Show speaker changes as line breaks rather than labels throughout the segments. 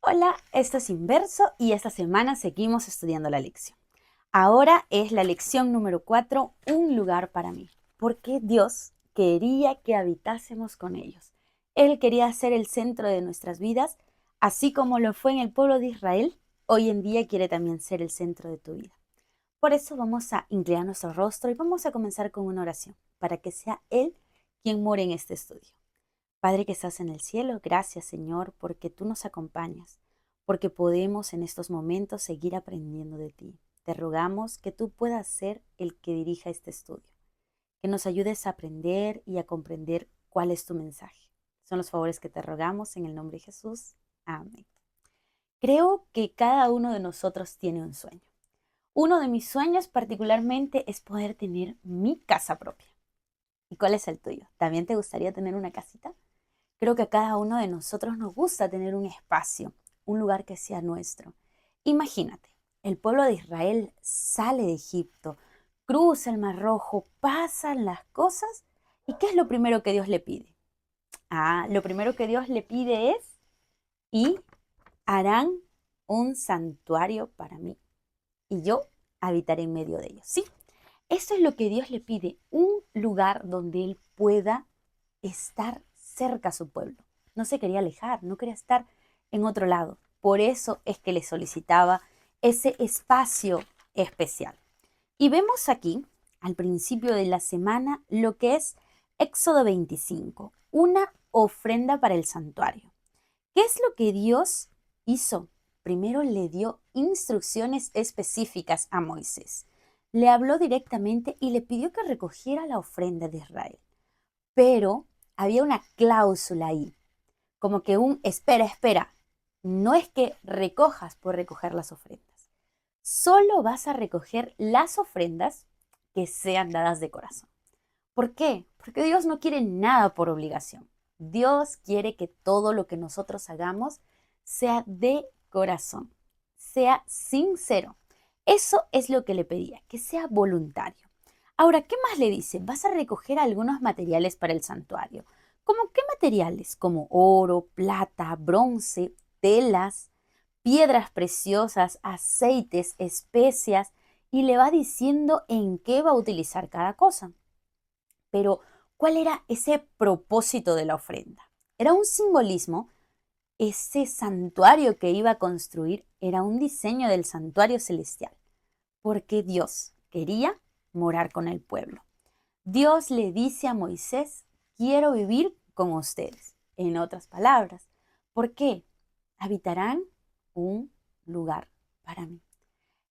Hola, esto es Inverso y esta semana seguimos estudiando la lección. Ahora es la lección número 4, un lugar para mí. Porque Dios quería que habitásemos con ellos. Él quería ser el centro de nuestras vidas, así como lo fue en el pueblo de Israel, hoy en día quiere también ser el centro de tu vida. Por eso vamos a inclinar nuestro rostro y vamos a comenzar con una oración, para que sea Él quien more en este estudio. Padre que estás en el cielo, gracias Señor, porque tú nos acompañas, porque podemos en estos momentos seguir aprendiendo de ti. Te rogamos que tú puedas ser el que dirija este estudio, que nos ayudes a aprender y a comprender cuál es tu mensaje. Son los favores que te rogamos en el nombre de Jesús. Amén. Creo que cada uno de nosotros tiene un sueño. Uno de mis sueños particularmente es poder tener mi casa propia. ¿Y cuál es el tuyo? ¿También te gustaría tener una casita? Creo que a cada uno de nosotros nos gusta tener un espacio, un lugar que sea nuestro. Imagínate, el pueblo de Israel sale de Egipto, cruza el Mar Rojo, pasan las cosas. ¿Y qué es lo primero que Dios le pide? Lo primero que Dios le pide es, y harán un santuario para mí, y yo habitaré en medio de ellos. Sí, eso es lo que Dios le pide, un lugar donde Él pueda estar cerca a su pueblo. No se quería alejar, no quería estar en otro lado. Por eso es que le solicitaba ese espacio especial. Y vemos aquí, al principio de la semana, lo que es Éxodo 25, una ofrenda para el santuario. ¿Qué es lo que Dios hizo? Primero le dio instrucciones específicas a Moisés. Le habló directamente y le pidió que recogiera la ofrenda de Israel. Pero había una cláusula ahí, como que espera, no es que recojas por recoger las ofrendas, solo vas a recoger las ofrendas que sean dadas de corazón. ¿Por qué? Porque Dios no quiere nada por obligación. Dios quiere que todo lo que nosotros hagamos sea de corazón, sea sincero. Eso es lo que le pedía, que sea voluntario. Ahora, ¿qué más le dice? Vas a recoger algunos materiales para el santuario. ¿Cómo qué materiales? Como oro, plata, bronce, telas, piedras preciosas, aceites, especias, y le va diciendo en qué va a utilizar cada cosa. Pero, ¿cuál era ese propósito de la ofrenda? Era un simbolismo. Ese santuario que iba a construir era un diseño del santuario celestial, porque Dios quería morar con el pueblo. Dios le dice a Moisés, quiero vivir con ustedes. En otras palabras, ¿por qué? Habitarán un lugar para mí.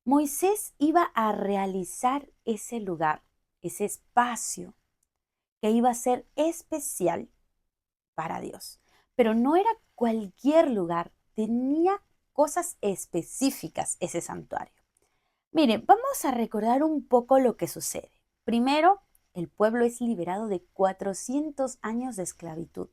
Moisés iba a realizar ese lugar, ese espacio que iba a ser especial para Dios. Pero no era cualquier lugar, tenía cosas específicas ese santuario. Mire, vamos a recordar un poco lo que sucede. Primero, el pueblo es liberado de 400 años de esclavitud.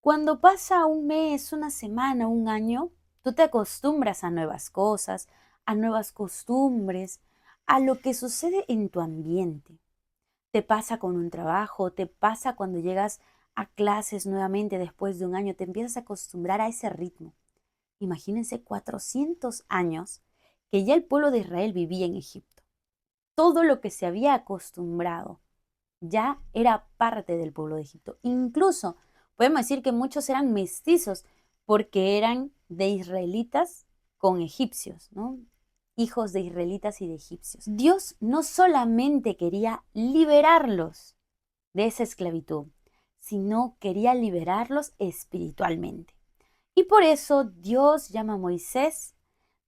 Cuando pasa un mes, una semana, un año, tú te acostumbras a nuevas cosas, a nuevas costumbres, a lo que sucede en tu ambiente. Te pasa con un trabajo, te pasa cuando llegas a clases nuevamente después de un año, te empiezas a acostumbrar a ese ritmo. Imagínense 400 años que ya el pueblo de Israel vivía en Egipto. Todo lo que se había acostumbrado ya era parte del pueblo de Egipto. Incluso podemos decir que muchos eran mestizos porque eran de israelitas con egipcios, ¿no? Hijos de israelitas y de egipcios. Dios no solamente quería liberarlos de esa esclavitud, sino quería liberarlos espiritualmente. Y por eso Dios llama a Moisés,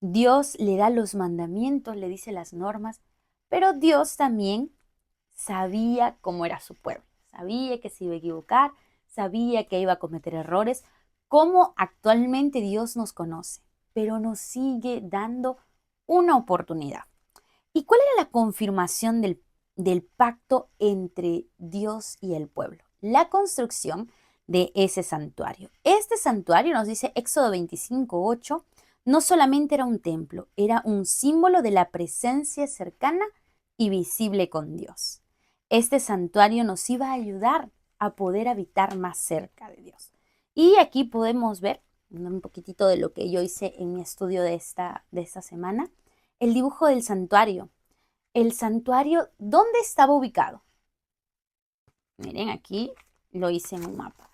Dios le da los mandamientos, le dice las normas, pero Dios también sabía cómo era su pueblo, sabía que se iba a equivocar, sabía que iba a cometer errores, como actualmente Dios nos conoce, pero nos sigue dando una oportunidad. ¿Y cuál era la confirmación del pacto entre Dios y el pueblo? La construcción de ese santuario. Este santuario, nos dice Éxodo 25:8, no solamente era un templo, era un símbolo de la presencia cercana y visible con Dios. Este santuario nos iba a ayudar a poder habitar más cerca de Dios. Y aquí podemos ver un poquitito de lo que yo hice en mi estudio de esta semana, el dibujo del santuario. El santuario, ¿dónde estaba ubicado? Miren, aquí lo hice en un mapa.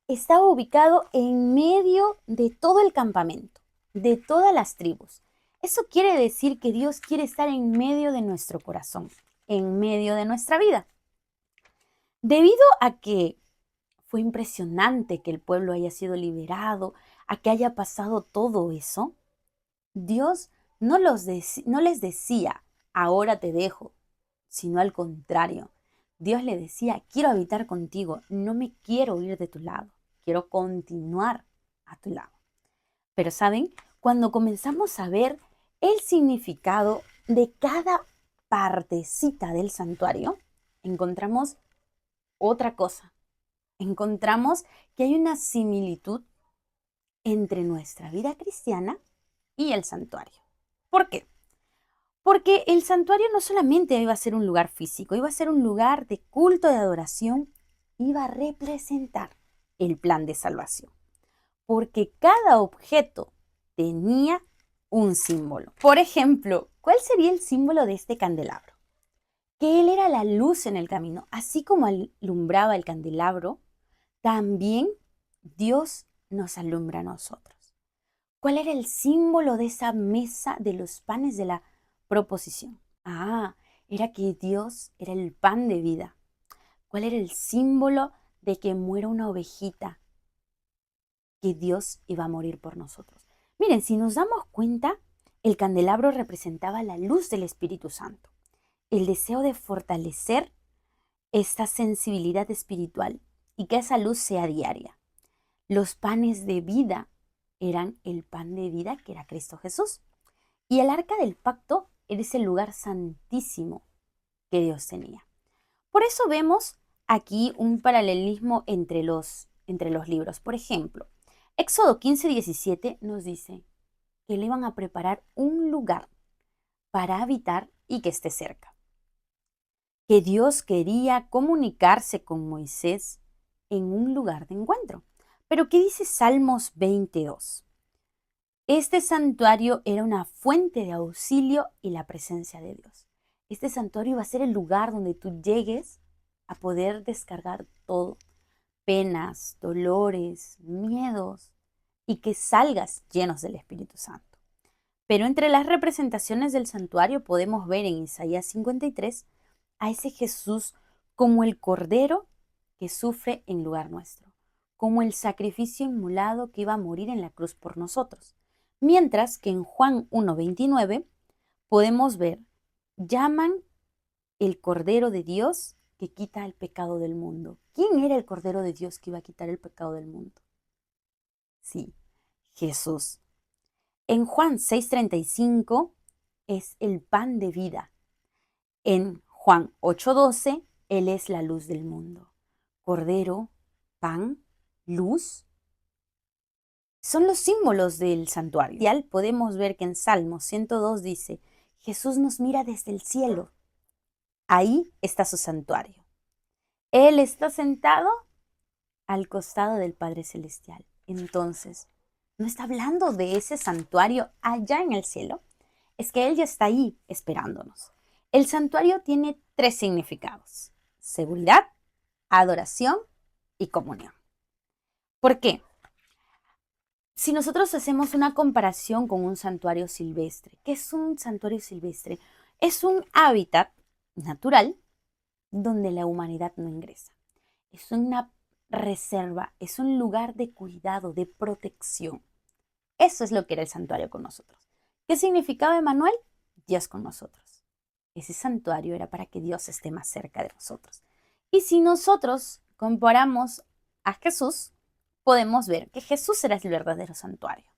Estaba ubicado en medio de todo el campamento, de todas las tribus. Eso quiere decir que Dios quiere estar en medio de nuestro corazón, en medio de nuestra vida. Debido a que fue impresionante que el pueblo haya sido liberado, a que haya pasado todo eso, Dios no les decía, ahora te dejo, sino al contrario. Dios le decía, quiero habitar contigo, no me quiero ir de tu lado, quiero continuar a tu lado. Pero ¿saben? Cuando comenzamos a ver el significado de cada partecita del santuario, encontramos otra cosa. Encontramos que hay una similitud entre nuestra vida cristiana y el santuario. ¿Por qué? Porque el santuario no solamente iba a ser un lugar físico, iba a ser un lugar de culto, de adoración, iba a representar el plan de salvación. Porque cada objeto tenía un símbolo. Por ejemplo, ¿cuál sería el símbolo de este candelabro? Que él era la luz en el camino. Así como alumbraba el candelabro, también Dios nos alumbra a nosotros. ¿Cuál era el símbolo de esa mesa de los panes de la proposición? Era que Dios era el pan de vida. ¿Cuál era el símbolo de que muera una ovejita? Que Dios iba a morir por nosotros. Miren, si nos damos cuenta, el candelabro representaba la luz del Espíritu Santo, el deseo de fortalecer esta sensibilidad espiritual y que esa luz sea diaria. Los panes de vida eran el pan de vida que era Cristo Jesús. Y el arca del pacto era ese lugar santísimo que Dios tenía. Por eso vemos aquí un paralelismo entre los libros. Por ejemplo, Éxodo 15:17 nos dice que le iban a preparar un lugar para habitar y que esté cerca. Que Dios quería comunicarse con Moisés en un lugar de encuentro. Pero ¿qué dice Salmos 22? Este santuario era una fuente de auxilio y la presencia de Dios. Este santuario iba a ser el lugar donde tú llegues a poder descargar todo, penas, dolores, miedos, y que salgas llenos del Espíritu Santo. Pero entre las representaciones del santuario podemos ver en Isaías 53 a ese Jesús como el Cordero que sufre en lugar nuestro, como el sacrificio inmolado que iba a morir en la cruz por nosotros. Mientras que en Juan 1:29 podemos ver, llaman el Cordero de Dios que quita el pecado del mundo. ¿Quién era el Cordero de Dios que iba a quitar el pecado del mundo? Sí, Jesús. En Juan 6:35 es el pan de vida. En Juan 8:12, Él es la luz del mundo. Cordero, pan, luz, son los símbolos del santuario. Podemos ver que en Salmo 102 dice, Jesús nos mira desde el cielo. Ahí está su santuario. Él está sentado al costado del Padre Celestial. Entonces, ¿no está hablando de ese santuario allá en el cielo? Es que Él ya está ahí esperándonos. El santuario tiene 3 significados: seguridad, adoración y comunión. ¿Por qué? Si nosotros hacemos una comparación con un santuario silvestre, ¿qué es un santuario silvestre? Es un hábitat natural donde la humanidad no ingresa. Es una reserva, es un lugar de cuidado, de protección. Eso es lo que era el santuario con nosotros. ¿Qué significaba Emmanuel? Dios con nosotros. Ese santuario era para que Dios esté más cerca de nosotros. Y si nosotros comparamos a Jesús, podemos ver que Jesús era el verdadero santuario.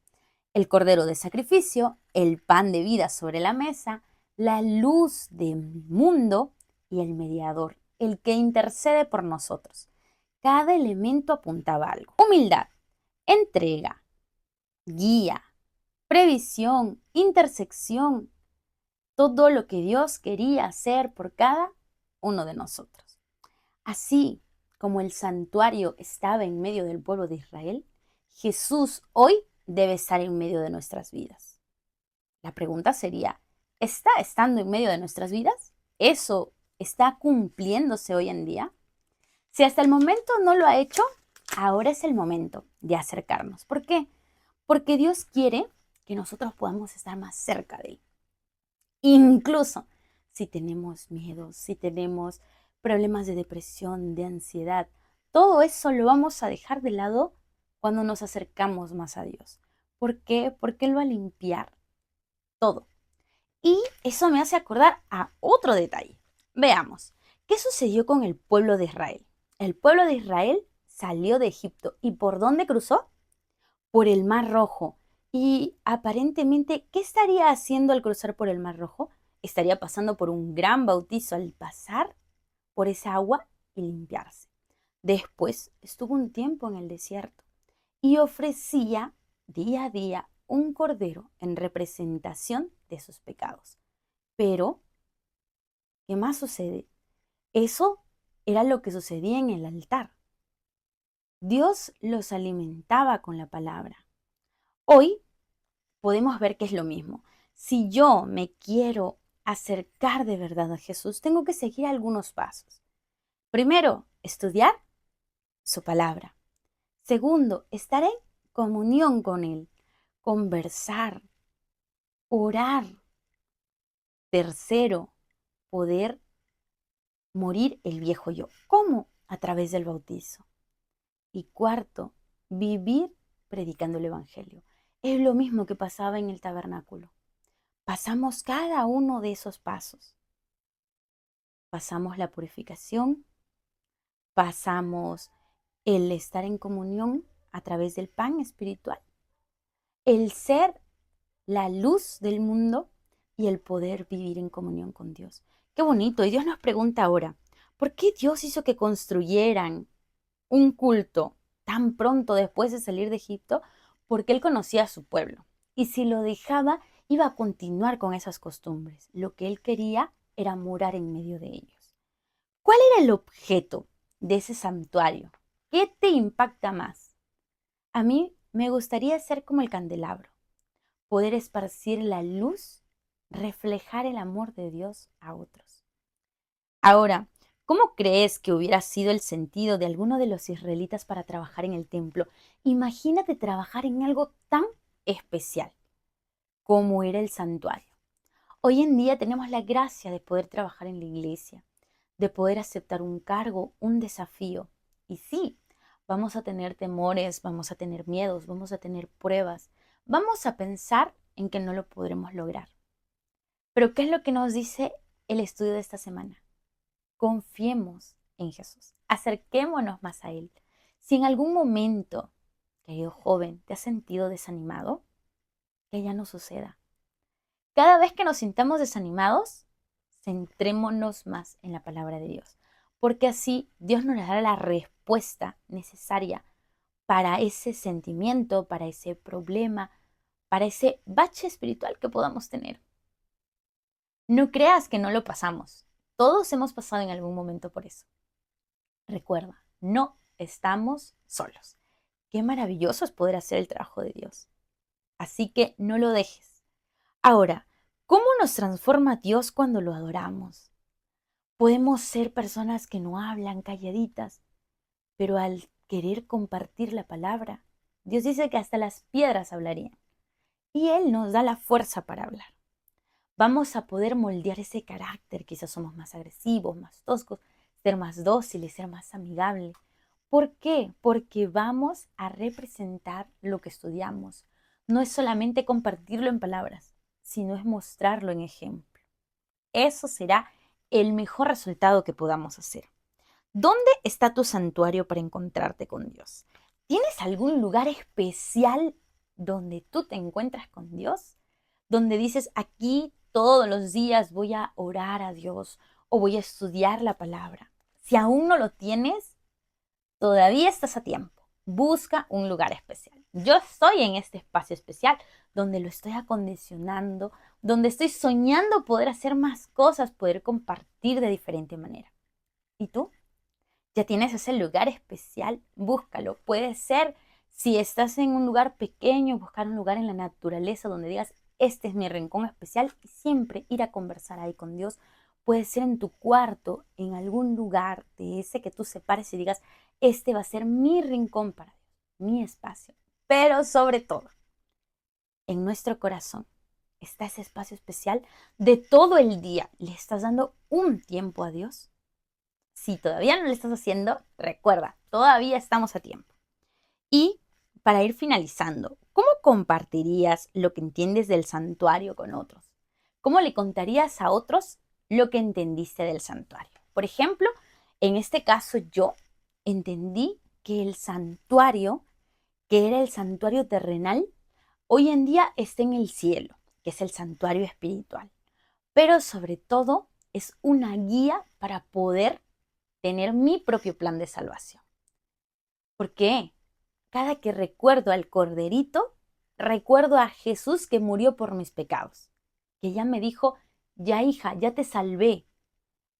El cordero de sacrificio, el pan de vida sobre la mesa, la luz del mundo y el mediador, el que intercede por nosotros. Cada elemento apuntaba a algo. Humildad, entrega, guía, previsión, intersección, todo lo que Dios quería hacer por cada uno de nosotros. Así como el santuario estaba en medio del pueblo de Israel, Jesús hoy debe estar en medio de nuestras vidas. La pregunta sería, ¿está estando en medio de nuestras vidas? ¿Eso está cumpliéndose hoy en día? Si hasta el momento no lo ha hecho, ahora es el momento de acercarnos. ¿Por qué? Porque Dios quiere que nosotros podamos estar más cerca de Él. Incluso si tenemos miedo, si tenemos problemas de depresión, de ansiedad, todo eso lo vamos a dejar de lado cuando nos acercamos más a Dios. ¿Por qué? Porque Él va a limpiar todo. Y eso me hace acordar a otro detalle. Veamos, ¿qué sucedió con el pueblo de Israel? El pueblo de Israel salió de Egipto. ¿Y por dónde cruzó? Por el Mar Rojo. Y aparentemente, ¿qué estaría haciendo al cruzar por el Mar Rojo? Estaría pasando por un gran bautizo al pasar por esa agua y limpiarse. Después estuvo un tiempo en el desierto y ofrecía día a día un cordero en representación de sus pecados. Pero, ¿qué más sucede? Eso era lo que sucedía en el altar. Dios los alimentaba con la palabra. Hoy podemos ver que es lo mismo. Si yo me quiero acercar de verdad a Jesús, tengo que seguir algunos pasos. Primero, estudiar su palabra. Segundo, estar en comunión con Él, conversar, orar. Tercero, poder morir el viejo yo. ¿Cómo? A través del bautizo. Y cuarto, vivir predicando el Evangelio. Es lo mismo que pasaba en el tabernáculo. Pasamos cada uno de esos pasos. Pasamos la purificación, pasamos el estar en comunión a través del pan espiritual, el ser la luz del mundo y el poder vivir en comunión con Dios. Qué bonito. Y Dios nos pregunta ahora, ¿por qué Dios hizo que construyeran un culto tan pronto después de salir de Egipto? Porque Él conocía a su pueblo. Y si lo dejaba, iba a continuar con esas costumbres. Lo que Él quería era morar en medio de ellos. ¿Cuál era el objeto de ese santuario? ¿Qué te impacta más? A mí me gustaría ser como el candelabro, poder esparcir la luz, reflejar el amor de Dios a otros. Ahora, ¿cómo crees que hubiera sido el sentido de alguno de los israelitas para trabajar en el templo? Imagínate trabajar en algo tan especial como era el santuario. Hoy en día tenemos la gracia de poder trabajar en la iglesia, de poder aceptar un cargo, un desafío. Y sí, vamos a tener temores, vamos a tener miedos, vamos a tener pruebas, vamos a pensar en que no lo podremos lograr. Pero ¿qué es lo que nos dice el estudio de esta semana? Confiemos en Jesús, acerquémonos más a Él. Si en algún momento, querido joven, te has sentido desanimado, que ya no suceda. Cada vez que nos sintamos desanimados, centrémonos más en la palabra de Dios, porque así Dios nos dará la respuesta necesaria para ese sentimiento, para ese problema, para ese bache espiritual que podamos tener. No creas que no lo pasamos. Todos hemos pasado en algún momento por eso. Recuerda, no estamos solos. Qué maravilloso es poder hacer el trabajo de Dios. Así que no lo dejes. Ahora, ¿cómo nos transforma Dios cuando lo adoramos? Podemos ser personas que no hablan, calladitas, pero al querer compartir la palabra, Dios dice que hasta las piedras hablarían. Y Él nos da la fuerza para hablar. Vamos a poder moldear ese carácter. Quizás somos más agresivos, más toscos, ser más dóciles, ser más amigables. ¿Por qué? Porque vamos a representar lo que estudiamos. No es solamente compartirlo en palabras, sino es mostrarlo en ejemplo. Eso será el mejor resultado que podamos hacer. ¿Dónde está tu santuario para encontrarte con Dios? ¿Tienes algún lugar especial donde tú te encuentras con Dios? Donde dices, aquí todos los días voy a orar a Dios o voy a estudiar la palabra. Si aún no lo tienes, todavía estás a tiempo. Busca un lugar especial. Yo estoy en este espacio especial donde lo estoy acondicionando, donde estoy soñando poder hacer más cosas, poder compartir de diferente manera. ¿Y tú? ¿Ya tienes ese lugar especial? Búscalo. Puede ser Si estás en un lugar pequeño, buscar un lugar en la naturaleza donde digas, este es mi rincón especial, y siempre ir a conversar ahí con Dios. Puede ser en tu cuarto, en algún lugar de ese que tú separes y digas, este va a ser mi rincón para Dios, mi espacio. Pero sobre todo, en nuestro corazón está ese espacio especial de todo el día. ¿Le estás dando un tiempo a Dios? Si todavía no lo estás haciendo, recuerda, todavía estamos a tiempo. Y para ir finalizando, ¿cómo compartirías lo que entiendes del santuario con otros? ¿Cómo le contarías a otros lo que entendiste del santuario? Por ejemplo, en este caso yo entendí que el santuario, que era el santuario terrenal, hoy en día está en el cielo, que es el santuario espiritual. Pero sobre todo es una guía para poder tener mi propio plan de salvación. ¿Por qué? Cada que recuerdo al corderito, recuerdo a Jesús que murió por mis pecados, que ya me dijo, ya hija, ya te salvé,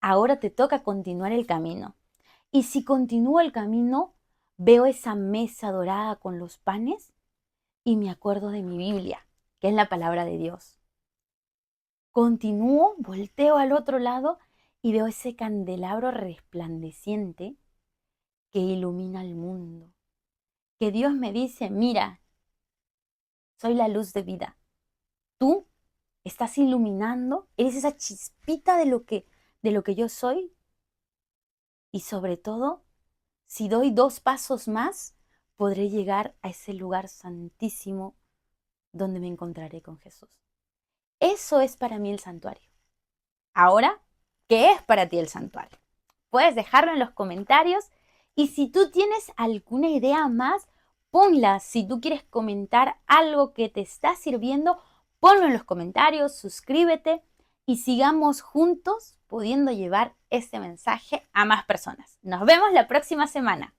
ahora te toca continuar el camino. Y si continúo el camino, veo esa mesa dorada con los panes y me acuerdo de mi Biblia, que es la palabra de Dios. Continúo, volteo al otro lado y veo ese candelabro resplandeciente que ilumina el mundo. Que Dios me dice, mira, soy la luz de vida. Tú estás iluminando, eres esa chispita de lo que yo soy. Y sobre todo, si doy 2 pasos más, podré llegar a ese lugar santísimo donde me encontraré con Jesús. Eso es para mí el santuario. Ahora, ¿qué es para ti el santuario? Puedes dejarlo en los comentarios y si tú tienes alguna idea más, ponla. Si tú quieres comentar algo que te está sirviendo, ponlo en los comentarios, suscríbete y sigamos juntos pudiendo llevar este mensaje a más personas. Nos vemos la próxima semana.